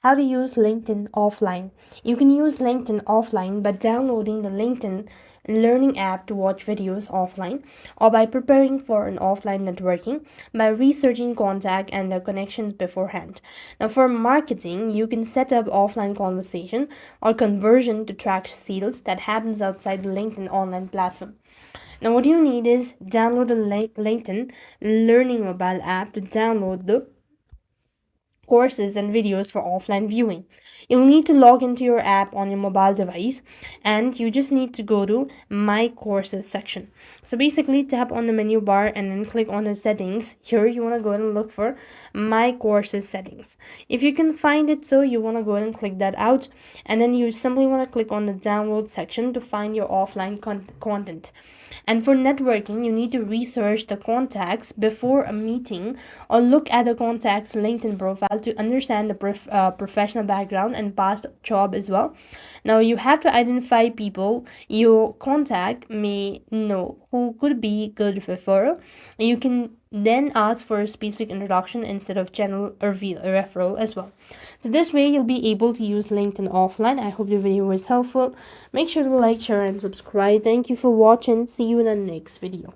How to use LinkedIn offline. You can use LinkedIn offline by downloading the LinkedIn learning app to watch videos offline, or by preparing for an offline networking by researching contact and the connections beforehand. Now, for marketing, you can set up offline conversation or conversion to track sales that happens outside the LinkedIn online platform. Now, what you need is download the LinkedIn Learning mobile app to download the courses and videos for offline viewing. You'll need to log into your app on your mobile device, and you just need to go to My Courses section. So basically, tap on the menu bar and then click on the settings. Here, you want to go and look for My Courses settings. If you can find it, so you want to go ahead and click that out, and then you simply want to click on the download section to find your offline content. And for networking, you need to research the contacts before a meeting or look at the contact's LinkedIn profile to understand the professional background and past job as well. Now, you have to identify people your contact may know who could be good referral. You can then ask for a specific introduction instead of general or referral as well. So this way you'll be able to use LinkedIn offline. I hope the video was helpful. Make sure to like, share, and subscribe. Thank you for watching. See you in the next video.